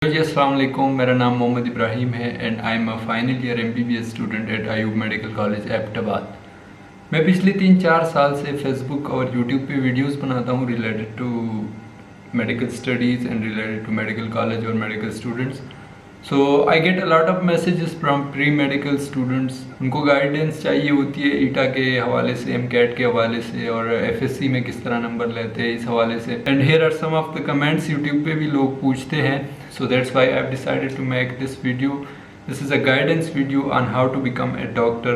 जी अस्सलाम वालेकुम, मेरा नाम मोहम्मद इब्राहिम है and I am a final year MBBS student at Ayub medical college Abbottabad. मैं पिछले 3-4 साल से फेसबुक और यूट्यूब पे वीडियोस बनाता हूँ related to medical studies and related to medical college और medical students. So I get a lot of messages from pre medical students. उनको गाइडेंस चाहिए होती है ईटा के हवाले से, MCAT के हवाले से और FSC में किस तरह नंबर लेते हैं इस हवाले से। And here are some of the comments, YouTube पे भी लोग पूछते हैं। So that's why I've decided to make this video. This is a guidance video on how to become a doctor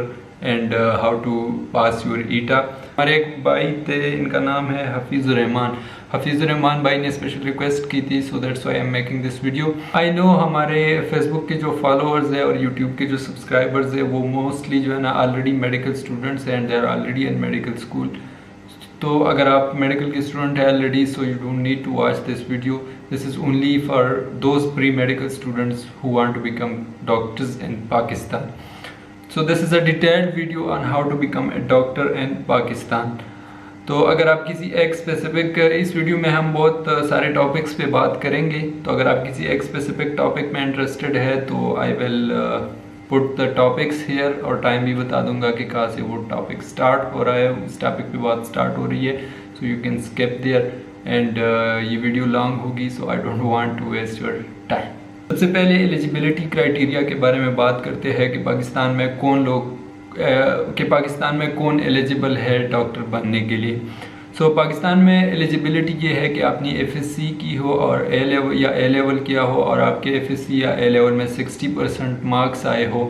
and how to pass your ETA. हमारे एक भाई थे, इनका नाम है हफीज़ुर रहमान। हफीज़ुर रहमान भाई ने स्पेशल रिक्वेस्ट की थी, so that's why I'm making this video. I know हमारे फेसबुक के जो फॉलोअर्स है और यूट्यूब के जो सब्सक्राइबर्स है वो मोस्टली जो है ना ऑलरेडी मेडिकल स्टूडेंट्स हैं and they are already in medical school. तो अगर आप मेडिकल के स्टूडेंट हैं already, so you don't need to watch this video. This is only for those pre medical students who want to become doctors in Pakistan. So this is a detailed video on how to become a doctor in Pakistan. तो अगर आप किसी एक specific, इस video में हम बहुत सारे टॉपिक्स पे बात करेंगे, तो अगर आप किसी एक स्पेसिफिक टॉपिक में इंटरेस्टेड है तो I will put the topics here और टाइम भी बता दूंगा कि कहाँ से वो टॉपिक स्टार्ट हो रहा है, उस टॉपिक पे बात स्टार्ट हो रही है। So you can skip there and ये वीडियो लॉन्ग होगी, so I don't want to waste your time. सबसे पहले एलिजिबिलिटी क्राइटेरिया के बारे में बात करते हैं कि पाकिस्तान में कौन एलिजिबल है डॉक्टर बनने के लिए। सो पाकिस्तान में एलिजिबिलिटी ये है कि आपने FSC की हो और A लेवल किया हो और आपके FSC या A लेवल में 60% मार्क्स आए हो,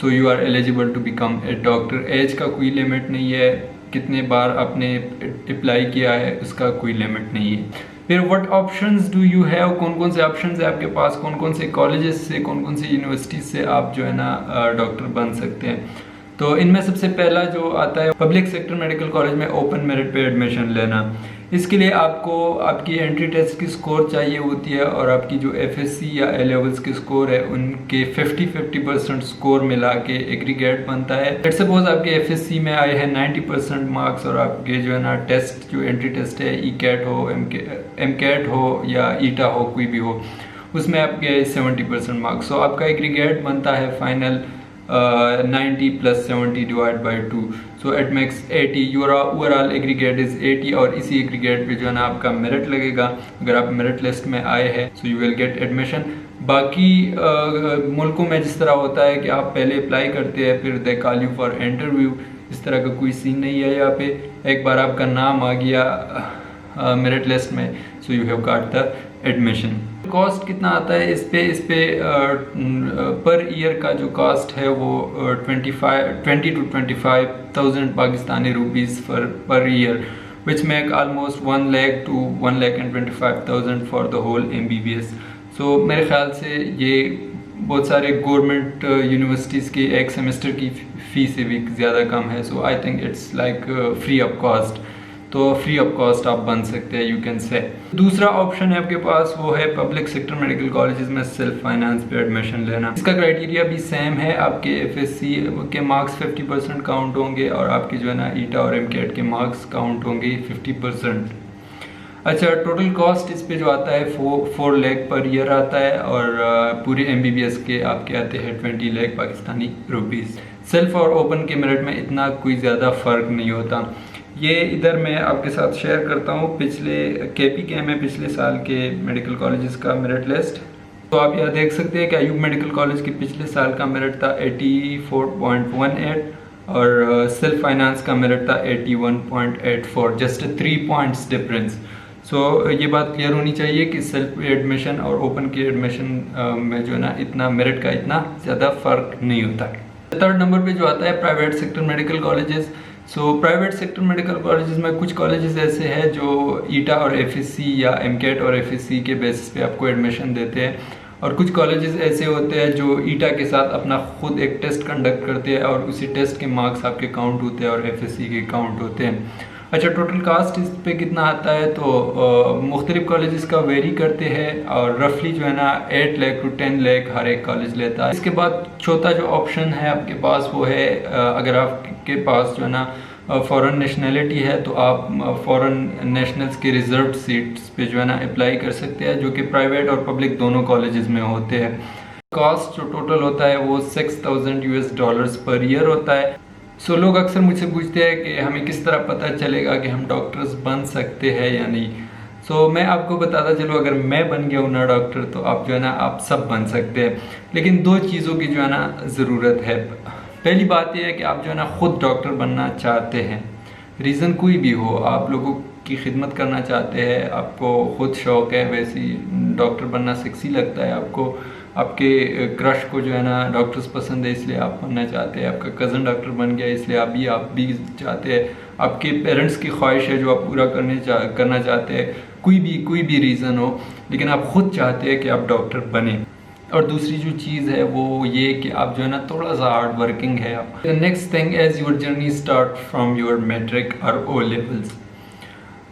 so you are eligible to become a doctor. Age का कोई लिमिट नहीं है, कितने बार आपने अप्लाई किया है उसका कोई लिमिट नहीं है। फिर what options do you have, कौन कौन से ऑप्शंस है आपके पास, कौन कौन से कॉलेजेस से, कौन कौन सी यूनिवर्सिटीज से आप जो है ना डॉक्टर बन सकते हैं। तो इनमें सबसे पहला जो आता है पब्लिक सेक्टर मेडिकल कॉलेज में ओपन मेरिट पे एडमिशन लेना। इसके लिए आपको आपकी एंट्री टेस्ट की स्कोर चाहिए होती है और आपकी जो FSC या A लेवल्स के स्कोर है उनके 50% स्कोर मिला के एग्रीगेट बनता है। लेट्स सपोज आपके FSC में आए हैं 90% मार्क्स और आपके जो है ना टेस्ट, जो एंट्री टेस्ट है ECAT हो, MCAT हो या ETA हो, कोई भी हो, उसमें आपके 70% मार्क्स। सो आपका एग्रीगेट बनता है final 90 + 70 / 2, so it makes 80। your overall aggregate is 80 और इसी एग्रीगेट पे जो है ना आपका मेरिट लगेगा। अगर आप मेरिट लिस्ट में आए हैं so you will get admission। बाकी मुल्कों में जिस तरह होता है कि आप पहले अप्लाई करते हैं फिर they call you for interview, इस तरह का कोई सीन नहीं है यहाँ पे। एक बार आपका नाम आ गया मेरिट लिस्ट में, so you have got the admission. Cost कितना आता है इस पे पर ईयर का जो कॉस्ट है वो 20 to 25,000 Pakistani rupees per year, which make almost 1 lakh to 1,25,000 for the whole MBBS। So मेरे ख्याल से ये बहुत सारे गवर्नमेंट यूनिवर्सिटीज़ के एक सेमेस्टर की फ़ीस से भी ज़्यादा कम है। So I think it's like free of cost. तो फ्री ऑफ कॉस्ट आप बन सकते हैं, यू कैन से। दूसरा ऑप्शन है आपके पास, वो है पब्लिक सेक्टर मेडिकल कॉलेजेस में सेल्फ फाइनेंस पे एडमिशन लेना। इसका क्राइटेरिया भी सेम है, आपके FSC के मार्क्स 50% काउंट होंगे और आपके जो है ना ETA और MCAT के मार्क्स काउंट होंगे 50%। अच्छा, टोटल कॉस्ट इस पे जो आता है 4 lakh पर ईयर आता है और पूरे MBBS के आपके आते हैं 20 lakh पाकिस्तानी रुपीज़। सेल्फ और ओपन के मेरिट में इतना कोई ज़्यादा फ़र्क नहीं होता। ये इधर मैं आपके साथ शेयर करता हूँ पिछले KPK में पिछले साल के मेडिकल कॉलेजेस का मेरिट लिस्ट। तो आप यहाँ देख सकते हैं कि आयूब मेडिकल कॉलेज के पिछले साल का मेरिट था 84.18 और सेल्फ फाइनेंस का मेरिट था 81.84, जस्ट 3 points डिफरेंस। सो ये बात क्लियर होनी चाहिए कि सेल्फ एडमिशन और ओपन की एडमिशन में जो है ना इतना मेरिट का इतना ज़्यादा फ़र्क नहीं होता। थर्ड नंबर पे जो आता है private sector medical colleges. So private sector medical colleges में कुछ कॉलेजेस ऐसे हैं जो ETA और FSC या MCAT और FSC के बेसिस पे आपको एडमिशन देते हैं और कुछ कॉलेजेस ऐसे होते हैं जो ETA के साथ अपना खुद एक टेस्ट कंडक्ट करते हैं और उसी टेस्ट के मार्क्स आपके काउंट होते हैं और FSC के काउंट होते हैं। अच्छा, टोटल कास्ट इस पे कितना आता है तो मुख्तलिफ कॉलेजेस का वेरी करते हैं और रफली जो है ना 8 lakh to 10 lakh हर एक कॉलेज लेता है। इसके बाद चौथा जो ऑप्शन है आपके पास वो है अगर आपके पास जो है ना फ़ॉरेन नेशनलिटी है तो आप फ़ॉरेन नेशनल्स के रिज़र्व सीट्स पे जो है ना अप्लाई कर सकते हैं, जो कि प्राइवेट और पब्लिक दोनों कॉलेजेस में होते हैं। कॉस्ट जो टोटल होता है वो $6000 पर ईयर होता है। सो लोग अक्सर मुझसे पूछते हैं कि हमें किस तरह पता चलेगा कि हम डॉक्टर्स बन सकते हैं या नहीं। सो मैं आपको बताता चलूँ, अगर मैं बन गया हूँ ना डॉक्टर, तो आप जो है ना आप सब बन सकते हैं, लेकिन दो चीज़ों की जो है ना ज़रूरत है। पहली बात यह है कि आप जो है ना ख़ुद डॉक्टर बनना चाहते हैं, रीज़न कोई भी हो, आप लोगों की खिदमत करना चाहते हैं, आपको ख़ुद शौक़ है, वैसे ही डॉक्टर बनना सेक्सी लगता है आपको, आपके क्रश को जो है ना डॉक्टर्स पसंद है इसलिए आप बनना चाहते हैं, आपका कज़न डॉक्टर बन गया इसलिए आप भी चाहते हैं, आपके पेरेंट्स की ख्वाहिश है जो आप पूरा करना चाहते हैं, कोई भी रीज़न हो, लेकिन आप ख़ुद चाहते हैं कि आप डॉक्टर बने। और दूसरी जो चीज़ है वो ये कि आप जो है ना थोड़ा सा हार्ड वर्किंग है आप। The next thing as your journey start from your matric और ओ लेवल्स।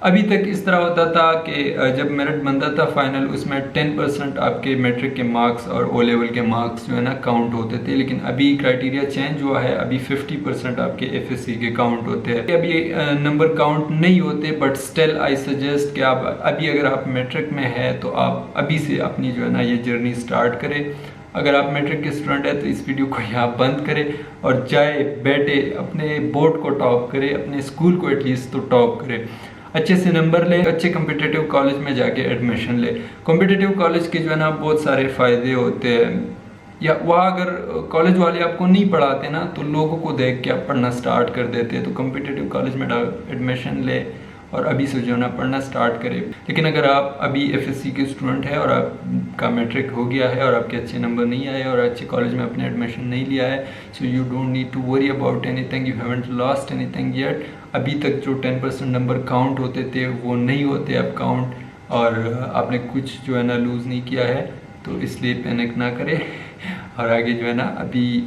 अभी तक इस तरह होता था कि जब मेरिट बनता था फाइनल, उसमें 10% आपके मैट्रिक के मार्क्स और ओ लेवल के मार्क्स जो है ना काउंट होते थे, लेकिन अभी क्राइटेरिया चेंज हुआ है, अभी 50% आपके एफएससी के काउंट होते हैं। अभी नंबर काउंट नहीं होते, बट स्टिल आई सजेस्ट कि आप अभी अगर आप मैट्रिक में है तो आप अभी से अपनी जो है ना ये जर्नी स्टार्ट करें। अगर आप मैट्रिक के स्टूडेंट है तो इस वीडियो को यहाँ बंद करें और जाए बैठे अपने बोर्ड को टॉप करें, अपने स्कूल को एटलीस्ट तो टॉप करें, अच्छे से नंबर ले, अच्छे कॉम्पिटिटिव कॉलेज में जाके एडमिशन ले। कॉम्पिटिटिव कॉलेज के जो है ना बहुत सारे फ़ायदे होते हैं, या वहाँ अगर कॉलेज वाले आपको नहीं पढ़ाते ना तो लोगों को देख के आप पढ़ना स्टार्ट कर देते हैं, तो कॉम्पिटिटिव कॉलेज में एडमिशन ले और अभी से जो है ना पढ़ना स्टार्ट करें। लेकिन अगर आप अभी एफएससी के स्टूडेंट है और आपका मैट्रिक हो गया है और आपके अच्छे नंबर नहीं आए और अच्छे कॉलेज में अपने एडमिशन नहीं लिया है, so you don't need to worry about anything, you haven't lost anything yet. अभी तक जो 10% नंबर काउंट होते थे वो नहीं होते अब काउंट, और आपने कुछ जो है ना लूज़ नहीं किया है, तो इसलिए पैनिक ना करें और आगे जो है ना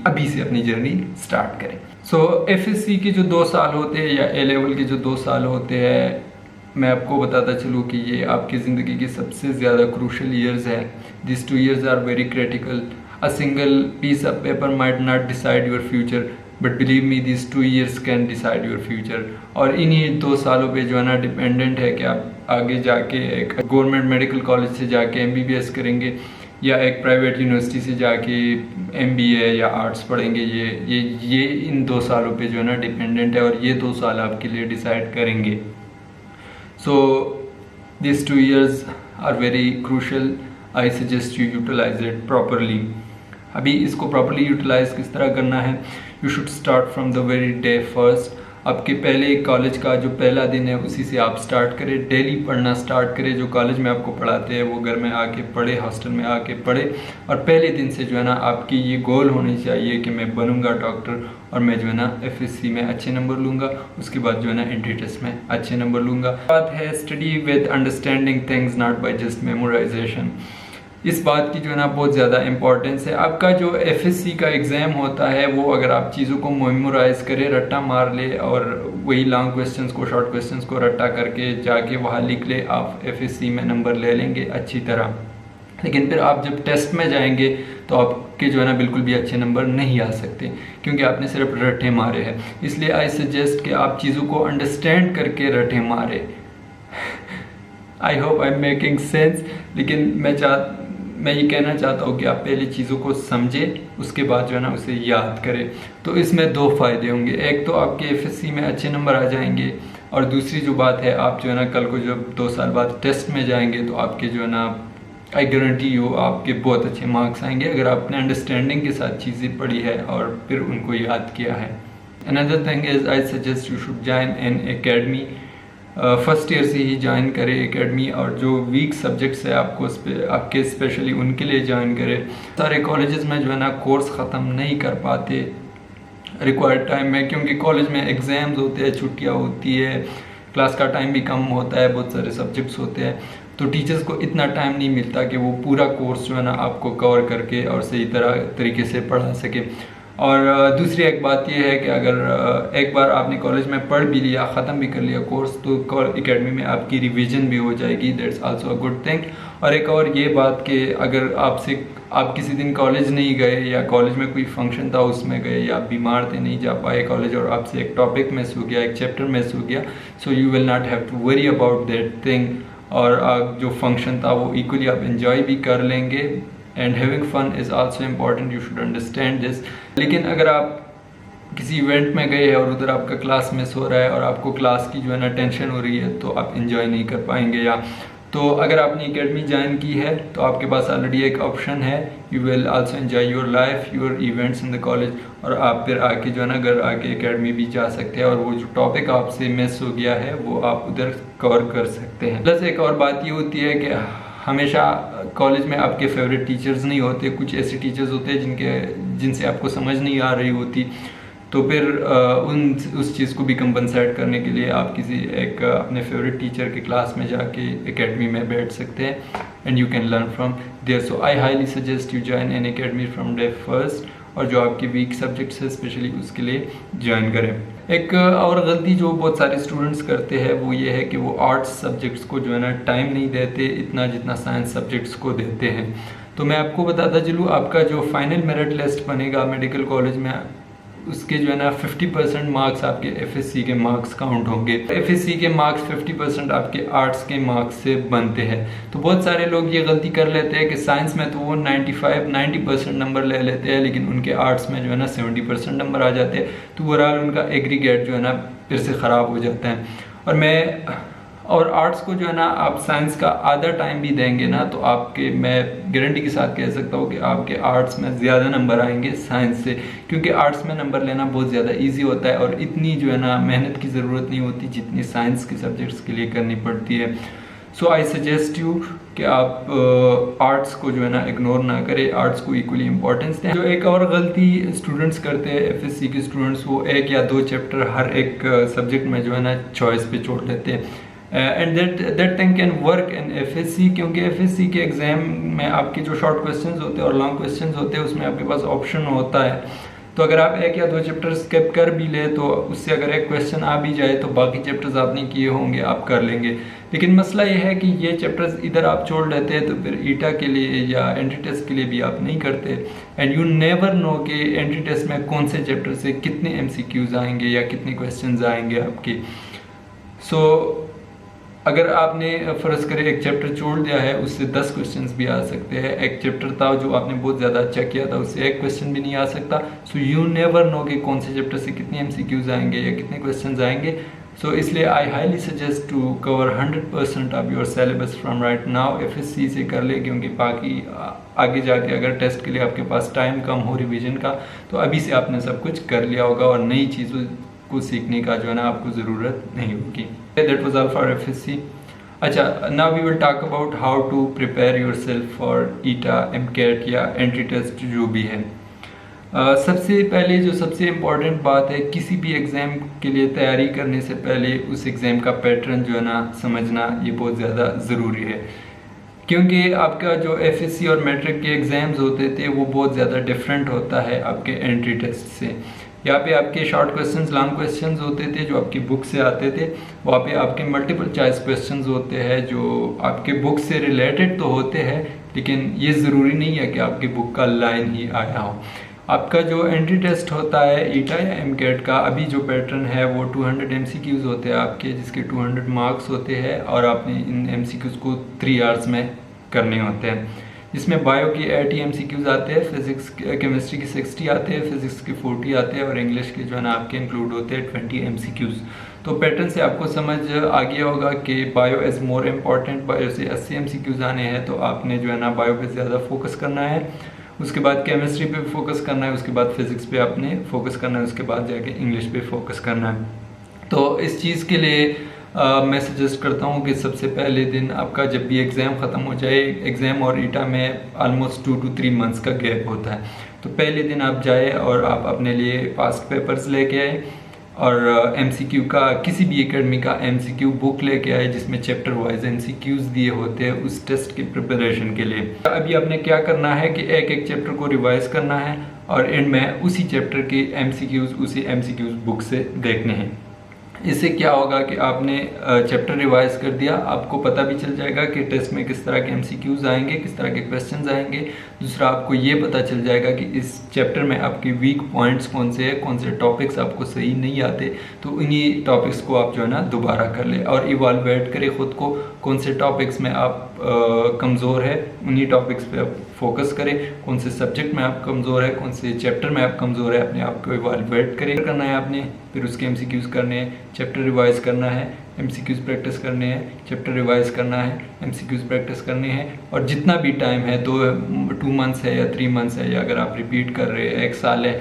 अभी से अपनी जर्नी स्टार्ट करें। सो एफएससी के जो 2 साल होते हैं या ए लेवल के जो 2 साल होते हैं, मैं आपको बताता चलूँ कि ये आपकी ज़िंदगी की सबसे ज़्यादा क्रूशल ईयर्स है। This 2 years are very critical. A single piece of paper might not decide your future, but believe me this 2 years can decide your future. और इन्हीं 2 सालों पे जो है ना डिपेंडेंट है कि आप आगे जाके एक गवर्नमेंट मेडिकल कॉलेज से जाके एमबीबीएस करेंगे या एक प्राइवेट यूनिवर्सिटी से जाके एमबीए या आर्ट्स पढ़ेंगे। ये इन 2 सालों पे जो है ना डिपेंडेंट है, और ये 2 साल आपके लिए डिसाइड करेंगे। So this 2 years are very crucial. I suggest you utilise it properly. अभी इसको प्रॉपरली यूटिलाइज किस तरह करना है, you should start from the very day first. आपके पहले कॉलेज का जो पहला दिन है उसी से आप स्टार्ट करें, डेली पढ़ना स्टार्ट करें। जो कॉलेज में आपको पढ़ाते हैं वो घर में आके पढ़े, हॉस्टल में आके पढ़े, और पहले दिन से जो है ना आपकी ये गोल होनी चाहिए कि मैं बनूंगा डॉक्टर और मैं जो है ना एफएससी में अच्छे नंबर लूँगा, उसके बाद जो है ना एंट्री टेस्ट में अच्छे नंबर लूँगा। बात है study with understanding things not by just memorisation. इस बात की जो है ना बहुत ज़्यादा इंपॉर्टेंस है। आपका जो एफएससी का एग्ज़ाम होता है वो अगर आप चीज़ों को मेमोराइज करें, रट्टा मार ले और वही लॉन्ग क्वेश्चंस को शॉर्ट क्वेश्चंस को रट्टा करके जाके वहाँ लिख ले, आप एफएससी में नंबर ले लेंगे अच्छी तरह। लेकिन फिर आप जब टेस्ट में जाएंगे तो आपके जो है ना बिल्कुल भी अच्छे नंबर नहीं आ सकते, क्योंकि आपने सिर्फ रट्टे मारे हैं। इसलिए आई सजेस्ट कि आप चीज़ों को अंडरस्टैंड करके रट्टे मारे। I hope I am making sense. लेकिन मैं ये कहना चाहता हूँ कि आप पहले चीज़ों को समझें, उसके बाद जो है ना उसे याद करें। तो इसमें 2 फ़ायदे होंगे, एक तो आपके एफएससी में अच्छे नंबर आ जाएंगे, और दूसरी जो बात है आप जो है ना कल को जब 2 साल बाद टेस्ट में जाएंगे तो आपके जो है ना आई गारंटी यू आपके बहुत अच्छे मार्क्स आएंगे, अगर आपने अंडरस्टैंडिंग के साथ चीज़ें पढ़ी है और फिर उनको याद किया है। Another thing is I suggest you should join N academy. First year से ही ज्वाइन करें एकेडमी, और जो वीक सब्जेक्ट्स है आपके स्पेशली उनके लिए ज्वाइन करें। सारे कॉलेजेस में जो है ना कोर्स ख़त्म नहीं कर पाते रिक्वायर्ड टाइम में, क्योंकि कॉलेज में एग्ज़ाम्स होते हैं, छुट्टियाँ होती है, क्लास का टाइम भी कम होता है, बहुत सारे सब्जेक्ट्स होते हैं, तो टीचर्स को इतना टाइम नहीं मिलता कि वो पूरा कोर्स जो है ना आपको कवर करके और सही तरीके से पढ़ा सके। और दूसरी एक बात यह है कि अगर एक बार आपने कॉलेज में पढ़ भी लिया, ख़त्म भी कर लिया कोर्स, तो एकेडमी में आपकी रिवीजन भी हो जाएगी, that's also a good thing. और एक और ये बात कि अगर आप किसी दिन कॉलेज नहीं गए या कॉलेज में कोई फंक्शन था उसमें गए या आप बीमार थे नहीं जा पाए कॉलेज और आपसे एक टॉपिक मिस हो गया, एक चैप्टर मिस हो गया, so you will not have to worry about that thing. और जो फंक्शन था वो इक्वली आप इंजॉय भी कर लेंगे। And having fun is also important, you should understand this. लेकिन अगर आप किसी इवेंट में गए हैं और उधर आपका क्लास मिस हो रहा है और आपको क्लास की जो है ना टेंशन हो रही है, तो आप इंजॉय नहीं कर पाएंगे। या तो अगर आपने एकेडमी ज्वाइन की है तो आपके पास ऑलरेडी एक ऑप्शन है, you will also enjoy your life, your events in the college, और आप फिर आके जो है ना घर आके एकेडमी भी जा सकते हैं और वो जो टॉपिक आपसे मिस हो गया है वो आप उधर कवर कर सकते हैं। प्लस एक और बात ये होती है कि हमेशा कॉलेज में आपके फेवरेट टीचर्स नहीं होते, कुछ ऐसे टीचर्स होते हैं जिनसे आपको समझ नहीं आ रही होती, तो फिर उस चीज़ को भी कंपनसेट करने के लिए आप किसी एक अपने फेवरेट टीचर के क्लास में जाके एकेडमी में बैठ सकते हैं and you can learn from there. So I highly suggest you join an academy from day first, और जो आपके वीक सब्जेक्ट्स है स्पेशली उसके लिए ज्वाइन करें। एक और गलती जो बहुत सारे स्टूडेंट्स करते हैं वो ये है कि वो आर्ट्स सब्जेक्ट्स को जो है ना टाइम नहीं देते इतना जितना साइंस सब्जेक्ट्स को देते हैं। तो मैं आपको बताता चलूँ, आपका जो फाइनल मेरिट लिस्ट बनेगा मेडिकल कॉलेज में, उसके जो है ना 50% मार्क्स आपके एफएससी के मार्क्स काउंट होंगे। एफएससी के मार्क्स 50% आपके आर्ट्स के मार्क्स से बनते हैं। तो बहुत सारे लोग ये गलती कर लेते हैं कि साइंस में तो वो 90% नंबर ले लेते हैं, लेकिन उनके आर्ट्स में जो है ना 70% नंबर आ जाते हैं, तो ओवरऑल उनका एग्रीगेट जो है ना फिर से ख़राब हो जाता है। और आर्ट्स को जो है ना आप साइंस का आधा टाइम भी देंगे ना, तो मैं गारंटी के साथ कह सकता हूँ कि आपके आर्ट्स में ज़्यादा नंबर आएंगे साइंस से, क्योंकि आर्ट्स में नंबर लेना बहुत ज़्यादा इजी होता है और इतनी जो है ना मेहनत की ज़रूरत नहीं होती जितनी साइंस के सब्जेक्ट्स के लिए करनी पड़ती है। सो आई सजेस्ट यू कि आप आर्ट्स को जो है ना इग्नोर ना करें, आर्ट्स को इक्वली इंपॉर्टेंस दें। जो एक और गलती स्टूडेंट्स करते हैं एफएससी के स्टूडेंट्स, वो 1 या 2 चैप्टर हर एक सब्जेक्ट में जो है ना चॉइस पे छोड़ लेते हैं। And that thing can work in FSc, क्योंकि एफएससी के एग्जाम में आपके जो शॉर्ट क्वेश्चंस होते हैं और लॉन्ग क्वेश्चंस होते हैं उसमें आपके पास ऑप्शन होता है। तो अगर आप 1 या 2 चैप्टर स्किप कर भी ले तो उससे अगर एक क्वेश्चन आ भी जाए तो बाकी चैप्टर्स आपने किए होंगे आप कर लेंगे। लेकिन मसला ये है कि ये चैप्टर्स इधर आप छोड़ लेते हैं तो फिर ईटा के लिए या एंट्री टेस्ट के लिए भी आप नहीं करते, एंड यू नेवर नो कि एंट्री टेस्ट में कौन से चैप्टर से कितने MCQs आएंगे या कितने क्वेश्चन आएंगे आपके। सो अगर आपने फ़र्ज़ करें एक चैप्टर छोड़ दिया है उससे 10 क्वेश्चंस भी आ सकते हैं। एक चैप्टर था जो आपने बहुत ज़्यादा अच्छा किया था उससे 1 क्वेश्चन भी नहीं आ सकता। सो यू नेवर नो कि कौन से चैप्टर से कितने MCQs आएंगे या कितने क्वेश्चंस आएंगे। सो इसलिए I highly suggest to cover 100% of your syllabus from right now. FSc से कर ले, क्योंकि बाकी आगे जाके अगर टेस्ट के लिए आपके पास टाइम कम हो रिवीजन का तो अभी से आपने सब कुछ कर लिया होगा और नई चीज़ों को सीखने का जो है ना आपको ज़रूरत नहीं होगी। That was all for FSC. अच्छा, now we will talk about how to prepare yourself for ETA, MCAT या एंट्री टेस्ट जो भी है। सबसे पहले जो सबसे इम्पॉर्टेंट बात है, किसी भी एग्ज़ाम के लिए तैयारी करने से पहले उस एग्ज़ाम का पैटर्न जो है ना समझना ये बहुत ज़्यादा ज़रूरी है, क्योंकि आपका जो एफएससी और मैट्रिक के एग्ज़ाम्स होते थे वो बहुत ज़्यादा डिफरेंट होता है आपके एंट्री टेस्ट से। यहाँ पे आपके शॉर्ट क्वेश्चंस, लॉन्ग क्वेश्चंस होते थे जो आपकी बुक से आते थे, वहाँ पे आपके मल्टीपल चॉइस क्वेश्चंस होते हैं जो आपके बुक से रिलेटेड तो होते हैं, लेकिन ये ज़रूरी नहीं है कि आपकी बुक का लाइन ही आया हो। आपका जो एंट्री टेस्ट होता है ईटा या MCAT का, अभी जो पैटर्न है वो 200 MCQs होते हैं आपके, जिसके 200 मार्क्स होते हैं और आपने इन MCQs को 3 आवर्स में करने होते हैं। इसमें बायो की 80 MCQs आते हैं, फिजिक्स केमिस्ट्री की 60 आते हैं, फिजिक्स के 40 आते हैं और इंग्लिश के जो है ना आपके इंक्लूड होते हैं 20 MCQs। तो पैटर्न से आपको समझ आ गया होगा कि bio is more important, bio से 80 MCQs आने हैं तो आपने जो है ना बायो पे ज़्यादा फोकस करना है, उसके बाद केमिस्ट्री पे फोकस करना है, उसके बाद फिजिक्स पे आपने फोकस करना है, उसके बाद जाके इंग्लिश पे फोकस करना है। तो इस चीज़ के लिए मैं सजेस्ट करता हूँ कि सबसे पहले दिन आपका जब भी एग्ज़ाम ख़त्म हो जाए, एग्ज़ाम और ईटा में ऑलमोस्ट 2 to 3 मंथ्स का गैप होता है, तो पहले दिन आप जाए और आप अपने लिए पास्ट पेपर्स लेके आए और एमसीक्यू का किसी भी एकेडमी का एमसीक्यू बुक लेके आए जिसमें चैप्टर वाइज एमसीक्यूज दिए होते हैं उस टेस्ट की प्रिपरेशन के लिए। अभी आपने क्या करना है कि एक एक चैप्टर को रिवाइज करना है और एंड में उसी चैप्टर के एमसीक्यूज उसी एमसीक्यूज बुक से देखने हैं। इससे क्या होगा कि आपने चैप्टर रिवाइज कर दिया, आपको पता भी चल जाएगा कि टेस्ट में किस तरह के एमसीक्यूज आएंगे, किस तरह के क्वेश्चंस आएंगे। दूसरा, आपको ये पता चल जाएगा कि इस चैप्टर में आपके वीक पॉइंट्स कौन से हैं, कौन से टॉपिक्स आपको सही नहीं आते, तो इन्हीं टॉपिक्स को आप जो है ना दोबारा कर ले और इवालुएट करें खुद को, कौन से टॉपिक्स में आप कमज़ोर है उन्हीं टॉपिक्स पे आप फोकस करें, कौन से सब्जेक्ट में आप कमज़ोर है, कौन से चैप्टर में आप कमज़ोर है, अपने आप को इवालुएट करें करना है आपने। फिर उसके एमसीक्यूज करने हैं, चैप्टर रिवाइज करना है, एमसीक्यूज प्रैक्टिस करने हैं, चैप्टर रिवाइज करना है, एमसीक्यूज प्रैक्टिस करने हैं। और जितना भी टाइम है 2 मंथ्स है या 3 मंथ्स है या अगर आप रिपीट कर रहे हैं 1 साल है,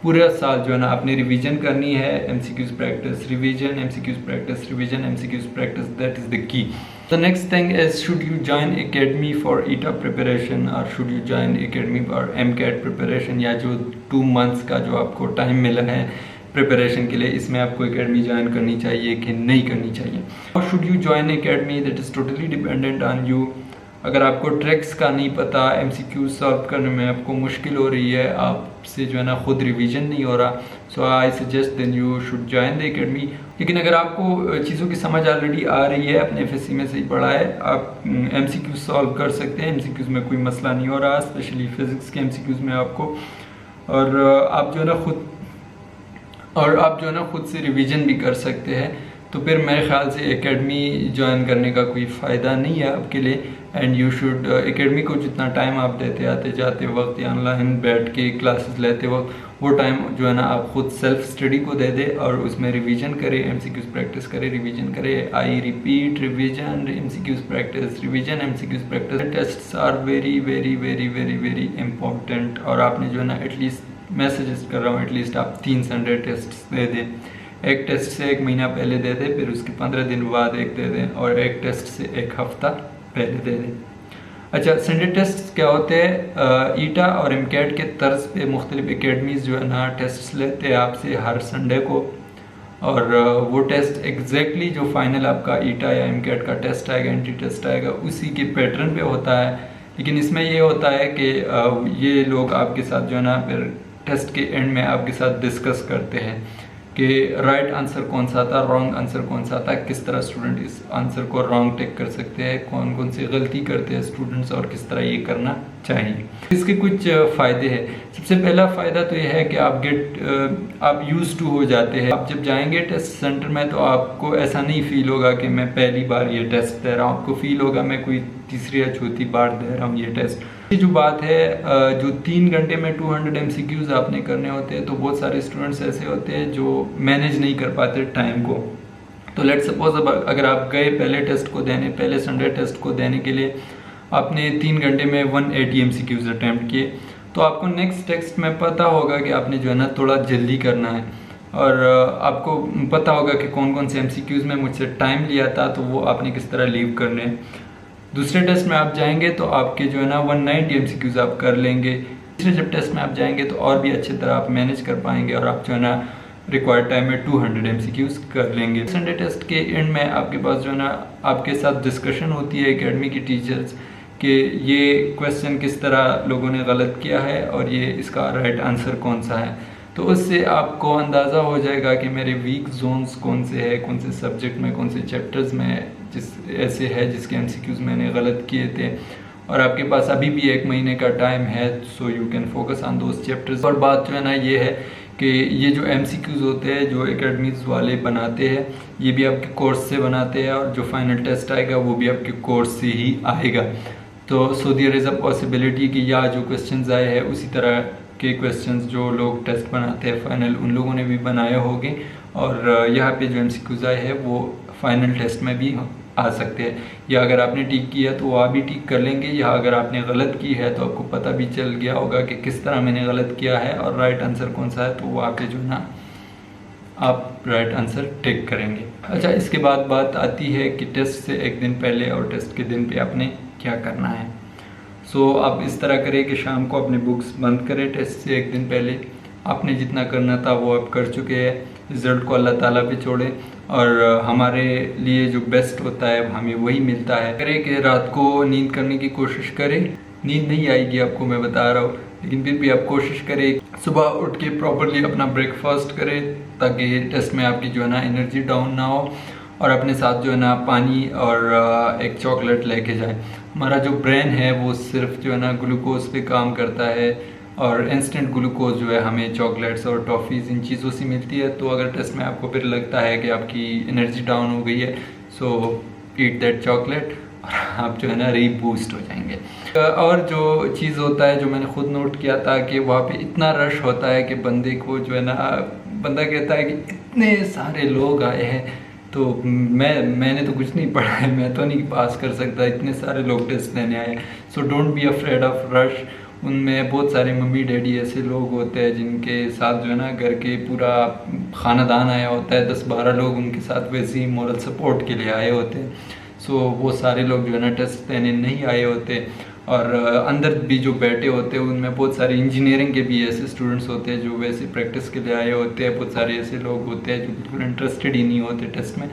पूरा साल जो है ना आपने रिवीजन करनी है। MCQs practice revision, MCQs practice revision, MCQs practice, that is the key. The next thing is, should you join academy for ETA preparation or should you join academy for MCAT preparation, या जो 2 months का जो आपको time मिला है preparation के लिए, इसमें आपको एकेडमी ज्वाइन करनी चाहिए कि नहीं करनी चाहिए। और should you join academy, that is totally dependent on you. अगर आपको ट्रिक्स का नहीं पता, एमसीक्यूज सॉल्व करने में आपको मुश्किल हो रही है, आपसे जो है ना खुद रिवीजन नहीं हो रहा, so I suggest then you should join the academy. लेकिन अगर आपको चीज़ों की समझ ऑलरेडी आ रही है, अपने एफएससी में से ही पढ़ा है, आप एमसीक्यूज सॉल्व कर सकते हैं, एमसीक्यूज में कोई मसला नहीं हो रहा, स्पेशली फिजिक्स के एमसीक्यूज में आपको, और आप जो है ना खुद से रिवीजन भी कर सकते हैं। तो फिर मेरे ख्याल से एकेडमी ज्वाइन करने का कोई फ़ायदा नहीं है आपके लिए। एंड यू शुड एकेडमी को जितना टाइम आप देते आते जाते वक्त या ऑनलाइन बैठ के क्लासेस लेते वक्त, वो टाइम जो है ना आप खुद सेल्फ स्टडी को दे दे और उसमें रिवीजन करें, एमसीक्यूज प्रैक्टिस करें, रिवीजन करें। I repeat, revision, MCQs practice, revision, MCQs practice. Tests are very very very very very important. और आपने जो है ना एटलीस्ट, मैं सजेस्ट कर रहा हूँ एटलीस्ट आप 3 संडे टेस्ट दे दें। एक टेस्ट से 1 महीना पहले दे दें, फिर उसके 15 दिन बाद एक दे दें, और एक टेस्ट से 1 हफ्ता पहले दे दें। अच्छा, संडे टेस्ट क्या होते हैं? ईटा और एमकैट के तर्ज पे मुख्तलिफ एकेडमीज़ जो है ना टेस्ट लेते हैं आपसे हर संडे को, और वो टेस्ट एग्जैक्टली जो फाइनल आपका ईटा या एमकैट का टेस्ट आएगा, एंट्री टेस्ट आएगा, उसी के पैटर्न पे होता है। लेकिन इसमें ये होता है कि ये लोग आपके साथ जो है ना फिर टेस्ट के एंड में आपके साथ डिस्कस करते हैं कि राइट आंसर कौन सा था, रॉन्ग आंसर कौन सा था, किस तरह स्टूडेंट इस आंसर को रॉन्ग टेक कर सकते हैं, कौन कौन सी गलती करते हैं स्टूडेंट्स और किस तरह ये करना चाहिए। इसके कुछ फ़ायदे हैं। सबसे पहला फ़ायदा तो ये है कि आप यूज टू हो जाते हैं। आप जब जाएंगे टेस्ट सेंटर में तो आपको ऐसा नहीं फील होगा कि मैं पहली बार ये टेस्ट दे रहा हूँ, आपको फील होगा मैं कोई तीसरी या चौथी बार दे रहा हूँ ये टेस्ट। ये जो बात है, जो 3 घंटे में 200 एमसीक्यूज आपने करने होते हैं, तो बहुत सारे स्टूडेंट्स ऐसे होते हैं जो मैनेज नहीं कर पाते टाइम को। तो लेट्स सपोज अब अगर आप गए पहले टेस्ट को देने, पहले संडे टेस्ट को देने के लिए आपने 3 घंटे में 180 एमसीक्यूज अटैम्प्ट किए, तो आपको नेक्स्ट टेस्ट में पता होगा कि आपने जो है ना थोड़ा जल्दी करना है, और आपको पता होगा कि कौन कौन से एमसीक्यूज में मुझसे टाइम लिया था, तो वो आपने किस तरह लीव करने हैं। दूसरे टेस्ट में आप जाएंगे तो आपके जो है ना 190 एमसीक्यूज आप कर लेंगे। तीसरे जब टेस्ट में आप जाएंगे तो और भी अच्छी तरह आप मैनेज कर पाएंगे और आप जो है ना रिक्वायर्ड टाइम में 200 एमसीक्यूज कर लेंगे। संडे टेस्ट के एंड में आपके पास जो है ना आपके साथ डिस्कशन होती है एकेडमी की टीचर्स कि ये क्वेश्चन किस तरह लोगों ने गलत किया है और ये इसका राइट आंसर कौन सा है। तो उससे आपको अंदाज़ा हो जाएगा कि मेरे वीक जोन्स कौन से है, कौन से सब्जेक्ट में, कौन से चैप्टर्स में जिस ऐसे है जिसके एमसीक्यूज मैंने गलत किए थे। और आपके पास अभी भी 1 महीने का टाइम है, so you can focus on those chapters. और बात जो है ना ये है कि ये जो एमसीक्यूज होते हैं जो एकेडमीज वाले बनाते हैं, ये भी आपके कोर्स से बनाते हैं, और जो फाइनल टेस्ट आएगा वो भी आपके कोर्स से ही आएगा। तो so there is a possibility कि या जो क्वेश्चंस आए हैं उसी तरह के क्वेश्चंस जो लोग टेस्ट बनाते हैं फाइनल, उन लोगों ने भी बनाए होंगे, और यहाँ पे जो एमसीक्यूज आए हैं वो फाइनल टेस्ट में भी आ सकते हैं। या अगर आपने ठीक किया तो वो आप भी ठीक कर लेंगे, या अगर आपने गलत की है तो आपको पता भी चल गया होगा कि किस तरह मैंने गलत किया है और राइट आंसर कौन सा है, तो वो आपके जो ना आप राइट आंसर टिक करेंगे। अच्छा, इसके बाद बात आती है कि टेस्ट से 1 दिन पहले और टेस्ट के दिन पे आपने क्या करना है। सो आप इस तरह करें कि शाम को अपने बुक्स बंद करें। टेस्ट से 1 दिन पहले आपने जितना करना था वो आप कर चुके हैं। रिज़ल्ट को अल्लाह ताला पे छोड़ें और हमारे लिए जो बेस्ट होता है हमें वही मिलता है। करें कि रात को नींद करने की कोशिश करें, नींद नहीं आएगी आपको, मैं बता रहा हूँ, लेकिन फिर भी आप कोशिश करें सुबह उठ के प्रॉपरली अपना ब्रेकफास्ट करें ताकि टेस्ट में आपकी जो है ना एनर्जी डाउन ना हो, और अपने साथ जो है ना पानी और एक चॉकलेट लेके जाएं। हमारा जो ब्रेन है वो सिर्फ जो है ना ग्लूकोज पे काम करता है, और इंस्टेंट ग्लूकोज जो है हमें चॉकलेट्स और टॉफ़ीज़ इन चीज़ों से मिलती है। तो अगर टेस्ट में आपको फिर लगता है कि आपकी एनर्जी डाउन हो गई है, सो ईट दैट चॉकलेट और आप जो है ना रीबूस्ट हो जाएंगे। और जो चीज़ होता है जो मैंने खुद नोट किया था कि वहाँ पे इतना रश होता है कि बंदे को जो है ना, बंदा कहता है कि इतने सारे लोग आए हैं, तो मैंने तो कुछ नहीं पढ़ा है, मैं तो नहीं पास कर सकता, इतने सारे लोग टेस्ट लेने आए। So don't be afraid of rush. उनमें बहुत सारे मम्मी डैडी ऐसे लोग होते हैं जिनके साथ जो है ना घर के पूरा ख़ानदान आया होता है, 10-12 लोग उनके साथ वैसे ही मॉरल सपोर्ट के लिए आए होते हैं। सो वो सारे लोग जो है ना टेस्ट देने नहीं आए होते, और अंदर भी जो बैठे होते हैं उनमें बहुत सारे इंजीनियरिंग के भी ऐसे स्टूडेंट्स होते हैं जो वैसे प्रैक्टिस के लिए आए होते हैं, बहुत सारे ऐसे लोग होते हैं जो बिल्कुल इंटरेस्टेड ही नहीं होते टेस्ट में।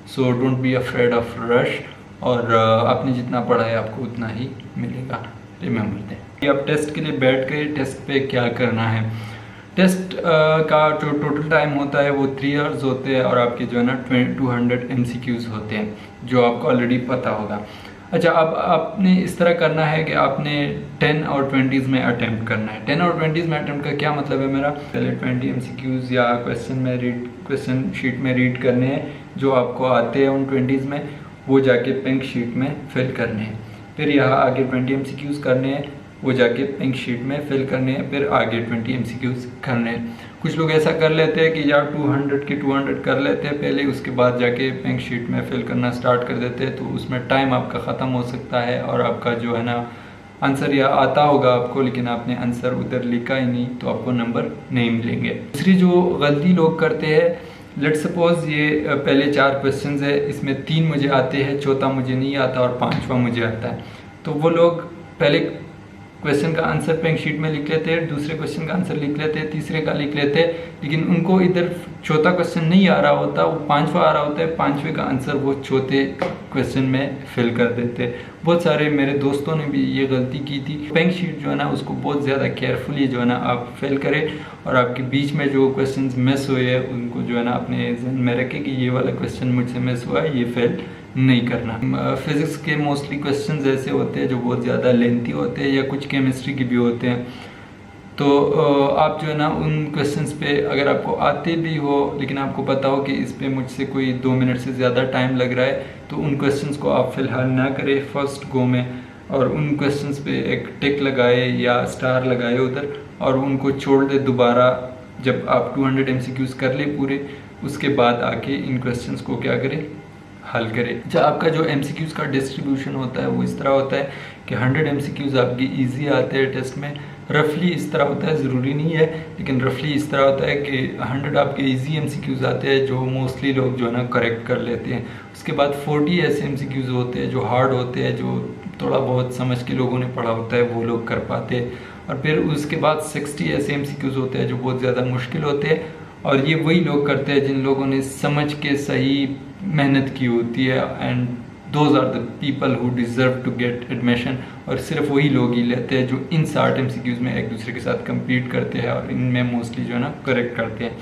So don't be afraid of rush, और आपने जितना पढ़ा है आपको उतना ही मिलेगा, रिमेंबर दें। आप टेस्ट के लिए बैठ गए, टेस्ट पे क्या करना है। टेस्ट का जो टोटल टाइम होता है वो 3 आवर्स होते हैं, और आपके जो है ना 200 MCQs होते हैं जो आपको ऑलरेडी पता होगा। अच्छा, अब आपने इस तरह करना है कि आपने 10 और 20s में अटैम्प्ट करना है। 10 और 20s में अटैम्प्ट का क्या मतलब है मेरा, पहले 20 MCQs या क्वेश्चन शीट में रीड करने हैं जो आपको आते हैं उन 20s में, वो जाके पिंक शीट में फिल करने हैं। फिर यहाँ आगे 20 MCQs करने हैं, वो जाके पिंक शीट में फिल करने हैं, फिर आगे 20 MCQs करने हैं। कुछ लोग ऐसा कर लेते हैं कि यार 200 के 200 कर लेते हैं पहले, उसके बाद जाके पिंक शीट में फिल करना स्टार्ट कर देते हैं, तो उसमें टाइम आपका ख़त्म हो सकता है और आपका जो है ना आंसर या आता होगा आपको, लेकिन आपने आंसर उधर लिखा ही नहीं, तो आपको नंबर नहीं मिलेंगे। दूसरी जो गलती लोग करते हैं, लेट सपोज ये पहले 4 क्वेश्चन है, इसमें 3 मुझे आते हैं, चौथा मुझे नहीं आता और 5वां मुझे आता है, तो वो लोग पहले क्वेश्चन का आंसर पिंक शीट में लिख लेते हैं, दूसरे क्वेश्चन का आंसर लिख लेते हैं, तीसरे का लिख लेते हैं, लेकिन उनको इधर चौथा क्वेश्चन नहीं आ रहा होता, वो 5वां आ रहा होता है, 5वें का आंसर वो चौथे क्वेश्चन में फिल कर देते हैं। बहुत सारे मेरे दोस्तों ने भी ये गलती की थी। पिंक शीट जो है ना उसको बहुत ज़्यादा केयरफुली जो है ना आप फिल करें, और आपके बीच में जो क्वेश्चन मिस हुए हैं उनको जो है ना अपने जहन में रखें कि ये वाला क्वेश्चन मुझसे मिस हुआ है, ये फेल नहीं करना। फिज़िक्स के मोस्टली क्वेश्चंस ऐसे होते हैं जो बहुत ज़्यादा लेंथी होते हैं, या कुछ केमिस्ट्री के भी होते हैं, तो आप जो है ना उन क्वेश्चंस पे अगर आपको आते भी हो लेकिन आपको पता हो कि इस पे मुझसे कोई 2 मिनट से ज़्यादा टाइम लग रहा है, तो उन क्वेश्चंस को आप फ़िलहाल ना करें फर्स्ट गो में, और उन क्वेश्चंस पे एक टिक लगाए या स्टार लगाए उधर, और उनको छोड़ दे दोबारा जब आप 200 MCQs कर ले पूरे, उसके बाद आके इन क्वेश्चंस को क्या करें, हल करें। अच्छा, आपका जो MCQs का डिस्ट्रीब्यूशन होता है वो इस तरह होता है कि 100 MCQs आपकी इजी आते हैं टेस्ट में, रफली इस तरह होता है, ज़रूरी नहीं है लेकिन रफली इस तरह होता है कि 100 आपके इजी MCQs आते हैं जो मोस्टली लोग जो है ना करेक्ट कर लेते हैं। उसके बाद 40 ऐसे MCQs होते हैं जो हार्ड होते हैं, जो थोड़ा बहुत समझ के लोगों ने पढ़ा होता है वो लोग कर पाते हैं, और फिर उसके बाद 60 ऐसे MCQs होते हैं जो बहुत ज़्यादा मुश्किल होते हैं, और ये वही लोग करते हैं जिन लोगों ने समझ के सही मेहनत की होती है, and those are the people who deserve to get admission. और सिर्फ वही लोग ही लेते हैं जो इन 60 MCQs में एक दूसरे के साथ compete करते हैं और इनमें मोस्टली जो है ना करेक्ट करते हैं।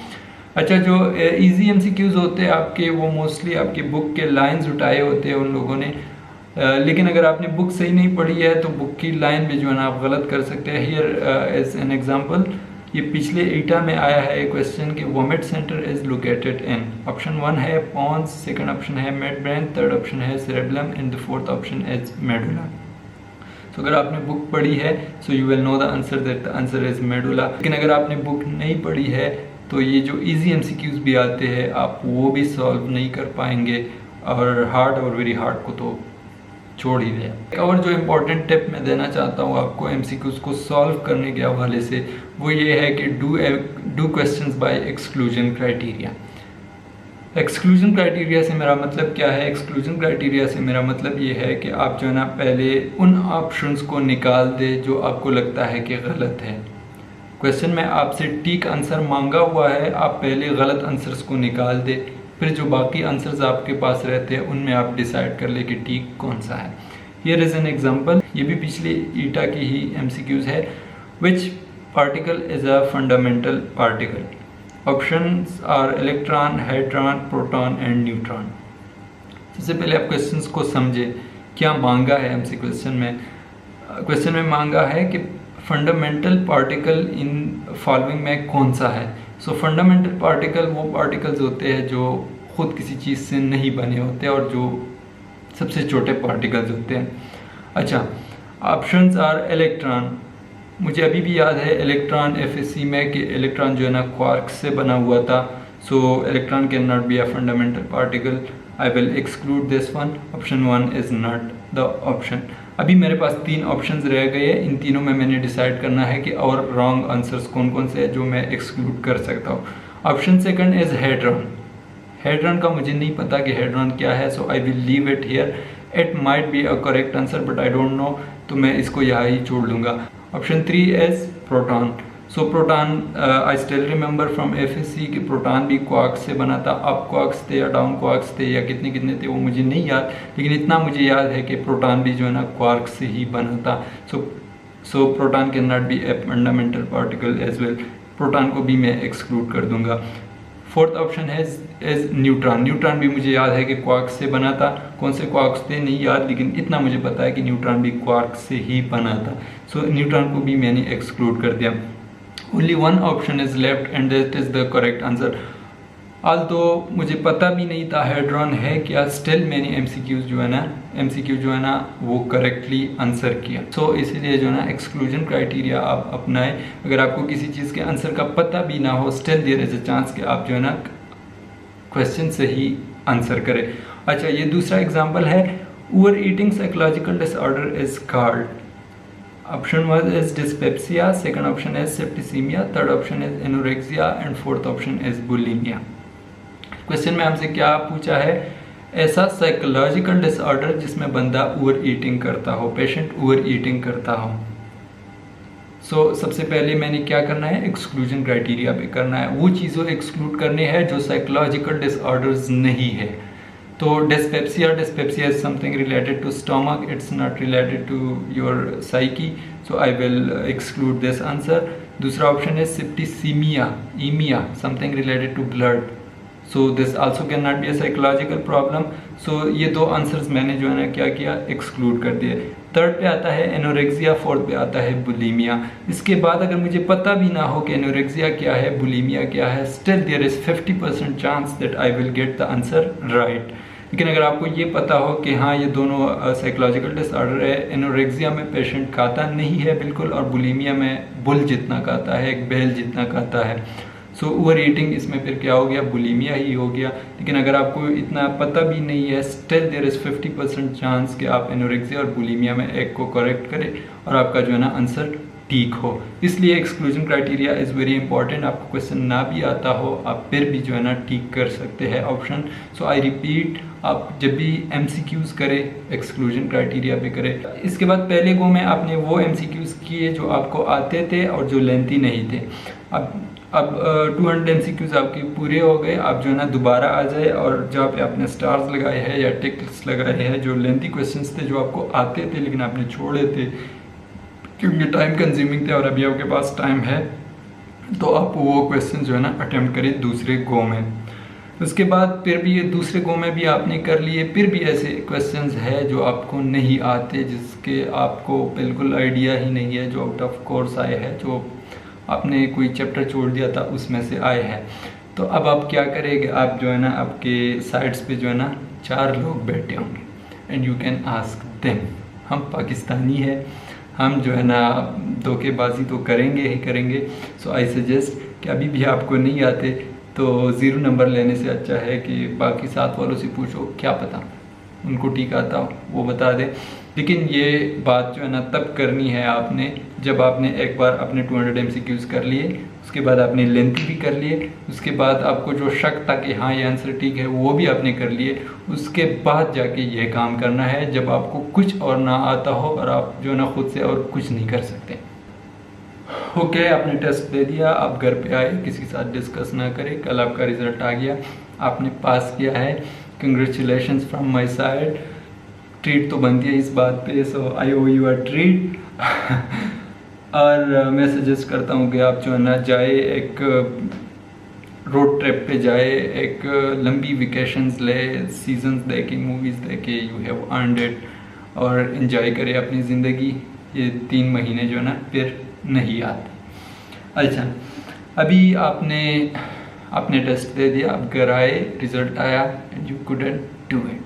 अच्छा, जो इजी MCQs होते हैं आपके, वो मोस्टली आपके बुक के लाइन्स उठाए होते हैं उन लोगों ने, लेकिन अगर आपने बुक सही नहीं पढ़ी है तो बुक की लाइन भी जो है ना आप गलत कर सकते हैं। हियर एज एन एग्जांपल, ये पिछले ईटा में आया है क्वेश्चन कि vomit centre is located in, option 1 है पॉन्स, सेकंड ऑप्शन है मिड ब्रेन, थर्ड ऑप्शन है cerebellum, and the fourth option is medulla. तो अगर आपने बुक पढ़ी है so you will know the answer that the answer is medulla. लेकिन अगर आपने बुक नहीं पढ़ी है तो ये जो इजी MCQs भी आते हैं आप वो भी सॉल्व नहीं कर पाएंगे, और हार्ड और वेरी हार्ड को तो छोड़ ही दें। और जो इम्पोर्टेंट टिप मैं देना चाहता हूँ आपको MCQs को सॉल्व करने के हवाले से, वो ये है कि do questions bye exclusion criteria. Exclusion criteria से मेरा मतलब क्या है? एक्सक्लूजन क्राइटेरिया से मेरा मतलब ये है कि आप जो है ना पहले उन ऑप्शंस को निकाल दे जो आपको लगता है कि गलत है। क्वेश्चन में आपसे टीक आंसर मांगा हुआ है, आप पहले गलत आंसर्स को निकाल दे, फिर जो बाकी आंसर्स आपके पास रहते हैं उनमें आप डिसाइड कर ले कि टीक कौन सा है। हियर इज एन एग्जांपल, ये भी पिछले ईटा की ही एमसीक्यूज है। Which particle is a fundamental particle? Options are electron, hadron, proton and neutron. सबसे पहले आप क्वेश्चंस को समझे, क्या मांगा है हमसे क्वेश्चन में मांगा है कि फंडामेंटल पार्टिकल इन फॉलोइंग में कौन सा है। सो फंडामेंटल पार्टिकल वो पार्टिकल्स होते हैं जो खुद किसी चीज़ से नहीं बने होते और जो सबसे छोटे पार्टिकल्स होते हैं। अच्छा, ऑप्शंस आर इलेक्ट्रॉन। मुझे अभी भी याद है इलेक्ट्रॉन एफएससी में कि इलेक्ट्रॉन जो है ना क्वार्क से बना हुआ था। सो electron can not be a fundamental particle. I will exclude this one. Option 1 is not the option. अभी मेरे पास 3 ऑप्शंस रह गए, इन तीनों में मैंने डिसाइड करना है कि और रॉन्ग आंसर्स कौन कौन से हैं जो मैं एक्सक्लूड कर सकता हूँ। Option second is hadron. Hadron का मुझे नहीं पता कि हेड्रॉन क्या है, so I will leave it here. It might be a correct answer but I don't know, तो मैं इसको यहाँ ही छोड़ दूंगा। Option 3 is proton. So proton, I still remember from FSc कि प्रोटॉन भी क्वार्क्स से बना था। अप क्वार्क्स थे या डाउन क्वार्क्स थे या कितने कितने थे वो मुझे नहीं याद, लेकिन इतना मुझे याद है कि प्रोटॉन भी जो है ना क्वार्क्स से ही बना था। So proton can not be a fundamental particle as well. Proton को भी मैं एक्सक्लूड कर दूंगा। फोर्थ ऑप्शन है इज न्यूट्रॉन। न्यूट्रॉन भी मुझे याद है कि क्वार्क्स से बना था। कौन से क्वार्क्स थे नहीं याद, लेकिन इतना मुझे पता है कि न्यूट्रॉन भी क्वार्क्स से ही बना था। सो न्यूट्रॉन को भी मैंने एक्सक्लूड कर दिया। Only one option is left and that is the correct answer. तो मुझे पता भी नहीं था हेड्रॉन है क्या, स्टिल मैंने एमसीक्यू जो है ना वो करेक्टली आंसर किया। सो इसीलिए जो है ना एक्सक्लूजन क्राइटेरिया आप अपनाएं। अगर आपको किसी चीज़ के आंसर का पता भी ना हो, still there is a chance कि आप जो है ना क्वेश्चन से ही आंसर करें। अच्छा, ये दूसरा एग्जाम्पल है, over eating psychological disorder is called. Option 1 is dyspepsia, second option is septicaemia, third option is anorexia and fourth option is bulimia. Question में हमसे क्या पूछा है, ऐसा साइकोलॉजिकल डिसऑर्डर जिसमें बंदा ओवर ईटिंग करता हो, पेशेंट ओवर ईटिंग करता हो। सो सबसे पहले मैंने क्या करना है, एक्सक्लूजन क्राइटेरिया पे करना है। वो चीज़ों एक्सक्लूड करनी है जो साइकोलॉजिकल डिसऑर्डर्स नहीं है। तो dyspepsia is something related to stomach, it's not related to your psyche, so I will exclude this answer. दूसरा ऑप्शन है septicemia, something related to blood, so this also can not be a psychological problem. So ये 2 answers मैंने जो है ना क्या किया, exclude कर दिए। थर्ड पे आता है एनोरेक्सिया, फोर्थ पे आता है बुलिमिया। इसके बाद अगर मुझे पता भी ना हो कि एनोरेक्सिया क्या है, बुलिमिया क्या है, still there is 50% chance that I will get the answer right. लेकिन अगर आपको ये पता हो कि हाँ ये दोनों साइकोलॉजिकल डिसऑर्डर है, एनोरेक्सिया में पेशेंट खाता नहीं है बिल्कुल और बुलिमिया में बुल जितना खाता है, एक बैल जितना खाता है। सो ओवर ईटिंग इसमें फिर क्या हो गया, बुलिमिया ही हो गया। लेकिन अगर आपको इतना पता भी नहीं है, स्टिल देयर इज 50% चांस कि आप एनोरेक्सिया और बुलिमिया में एक को करेक्ट करें और आपका जो है ना आंसर ठीक हो। इसलिए exclusion criteria is very important. आपको क्वेश्चन ना भी आता हो, आप फिर भी जो है ना ठीक कर सकते हैं ऑप्शन। सो आई रिपीट, आप जब भी एमसीक्यूज करें एक्सक्लूजन क्राइटेरिया पे करें। इसके बाद पहले गो में आपने वो एमसीक्यूज किए जो आपको आते थे और जो लेंथी नहीं थे। अब 200 एमसीक्यूज आपके पूरे हो गए। आप जो है ना दोबारा आ जाए और जहाँ पे आपने स्टार्स लगाए हैं या टिक्स लगाए हैं, जो लेंथी क्वेश्चंस थे जो आपको आते थे लेकिन आपने छोड़े थे क्योंकि टाइम कंज्यूमिंग थे और अभी आपके पास टाइम है, तो आप वो क्वेश्चन जो है ना अटेम्प्ट करें दूसरे गो में। उसके बाद फिर भी ये दूसरे गो में भी आपने कर लिए, फिर भी ऐसे क्वेश्चंस है जो आपको नहीं आते, जिसके आपको बिल्कुल आइडिया ही नहीं है, जो आउट ऑफ कोर्स आए हैं, जो आपने कोई चैप्टर छोड़ दिया था उसमें से आए हैं। तो अब आप क्या करेंगे, आप जो है ना आपके साइड्स पे जो है ना 4 लोग बैठे होंगे and you can ask them. हम पाकिस्तानी है, हम जो है ना धोखेबाजी तो करेंगे ही करेंगे। सो आई सजेस्ट कि अभी भी आपको नहीं आते तो 0 नंबर लेने से अच्छा है कि बाकी 7 वालों से पूछो, क्या पता उनको ठीक आता हो, वो बता दें। लेकिन ये बात जो है ना तब करनी है आपने जब आपने एक बार अपने 200 एमसीक्यूज कर लिए, उसके बाद आपने लेंथ भी कर लिए, उसके बाद आपको जो शक था कि हाँ ये आंसर ठीक है वो भी आपने कर लिए। उसके बाद जाके ये काम करना है जब आपको कुछ और ना आता हो और आप जो ना खुद से और कुछ नहीं कर सकते। ओके, आपने टेस्ट दे दिया, आप घर पे आए, किसी के साथ डिस्कस ना करें, कल आपका रिजल्ट आ गया, आपने पास किया है, congratulations from my side. Treat तो बनती है इस बात पे, सो आई ओ यू अ ट्रीट। और मैं सजेस्ट करता हूँ कि आप जो है ना जाए, एक रोड ट्रिप पे जाए, एक लंबी वेकेशंस ले, सीजन्स देखे, मूवीज़ देखे, यू हैव अर्नड इट, और इन्जॉय करें अपनी ज़िंदगी। ये 3 महीने जो है ना फिर नहीं आते। अच्छा, अभी आपने टेस्ट दे दिया, आप घर आए, रिजल्ट आया and you couldn't do it,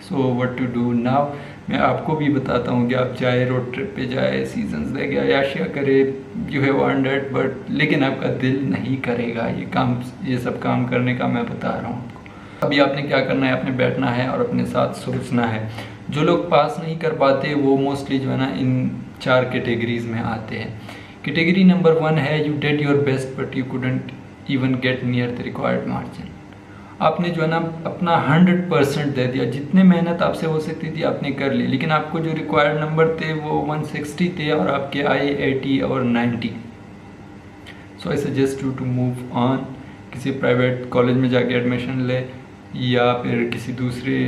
so what to do now. मैं आपको भी बताता हूँ कि आप जाए, रोड ट्रिप पे जाए, सीजन्स देखे, अयाशिया करे, you have earned it, but लेकिन आपका दिल नहीं करेगा ये सब काम करने का। मैं बता रहा हूँ आपको। अभी आपने क्या करना है, आपने बैठना है और अपने साथ सोचना है। जो लोग पास नहीं कर पाते वो मोस्टली जो है ना इन 4 कैटेगरीज में आते हैं। कैटेगरी नंबर 1 है you did your best but you couldn't even get near the required margin. आपने जो है ना अपना 100% दे दिया, जितने मेहनत आपसे हो सकती थी आपने कर ली, लेकिन आपको जो रिक्वायर्ड नंबर थे वो 160 थे और आपके आए 80 और 90। So I suggest you to move on. किसी प्राइवेट कॉलेज में जाके एडमिशन ले, या फिर किसी दूसरे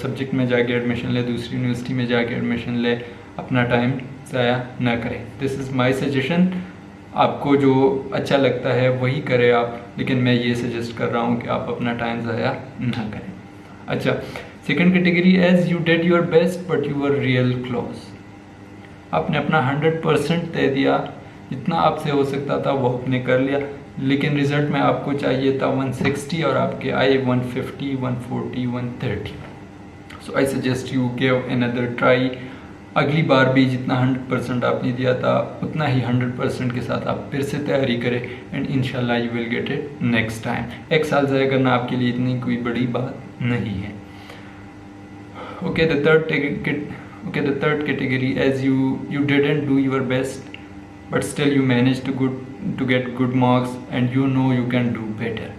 सब्जेक्ट में जाके एडमिशन ले, दूसरी यूनिवर्सिटी में जाके एडमिशन ले, अपना टाइम ज़ाया ना करें। This is my suggestion. आपको जो अच्छा लगता है वही करें आप, लेकिन मैं ये सजेस्ट कर रहा हूँ कि आप अपना टाइम ज़ाया ना करें। अच्छा, second category, as you did your best but you were real close. आपने अपना 100% दे दिया, जितना आपसे हो सकता था वो आपने कर लिया, लेकिन रिजल्ट में आपको चाहिए था 160 और आपके आए 150, 140, 130। So I suggest you give another try. अगली बार भी जितना 100% आपने दिया था उतना ही 100% के साथ आप फिर से तैयारी करें, एंड इंशाल्लाह you will get it next time. 1 साल ज़ाया करना आपके लिए इतनी कोई बड़ी बात नहीं है। Okay, the third category, as you didn't do your best but still you managed to get good marks and you know you can do better।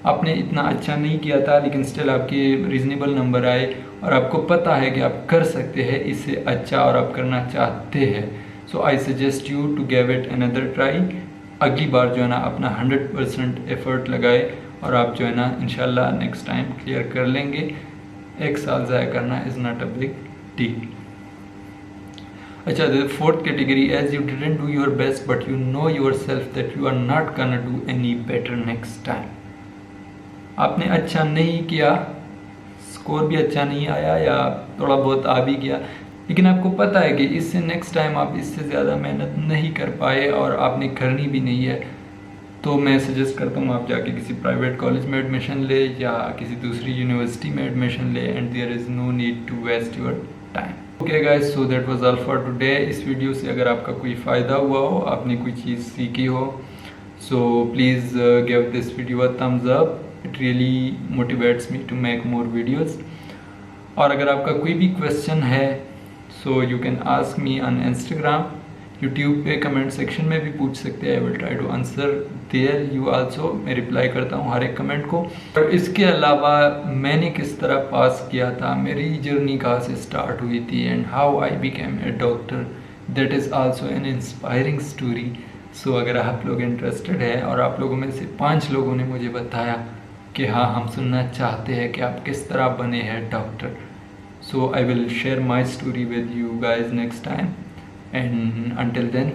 आपने इतना अच्छा नहीं किया था लेकिन स्टिल आपके रीजनेबल नंबर आए और आपको पता है कि आप कर सकते हैं इससे अच्छा और आप करना चाहते हैं। So I suggest you to give it another try. अगली बार जो है ना अपना 100% एफर्ट लगाए और आप जो है ना इंशाल्लाह नेक्स्ट टाइम क्लियर कर लेंगे। 1 साल ज़ाया करना is not a big deal. अच्छा, the fourth category, as you didn't do your best but you know yourself that you are not gonna do any better next time. आपने अच्छा नहीं किया, स्कोर भी अच्छा नहीं आया या थोड़ा बहुत आ भी गया, लेकिन आपको पता है कि इससे नेक्स्ट टाइम आप इससे ज़्यादा मेहनत नहीं कर पाए और आपने करनी भी नहीं है, तो मैं सजेस्ट करता हूँ आप जाके किसी प्राइवेट कॉलेज में एडमिशन ले या किसी दूसरी यूनिवर्सिटी में एडमिशन ले, and there is no need to waste your time. Okay guys, so that was all for today. इस वीडियो से अगर आपका कोई फ़ायदा हुआ हो, आपने कोई चीज़ सीखी हो, so please give this video a thumbs up. It really motivates me to make more videos. और अगर आपका कोई भी क्वेश्चन है so you can ask me on Instagram, YouTube पे कमेंट सेक्शन में भी पूछ सकते हैं। I will try to answer there you also. मैं रिप्लाई करता हूँ हर एक कमेंट को। और इसके अलावा मैंने किस तरह पास किया था, मेरी जर्नी कहाँ से स्टार्ट हुई थी, and how I became a doctor, that is also an inspiring story. So अगर आप लोग इंटरेस्टेड है और आप लोगों में से 5 लोगों ने मुझे बताया कि हाँ हम सुनना चाहते हैं कि आप किस तरह बने हैं doctor, so I will share my story with you guys next time, and until then,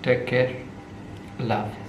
take care, love.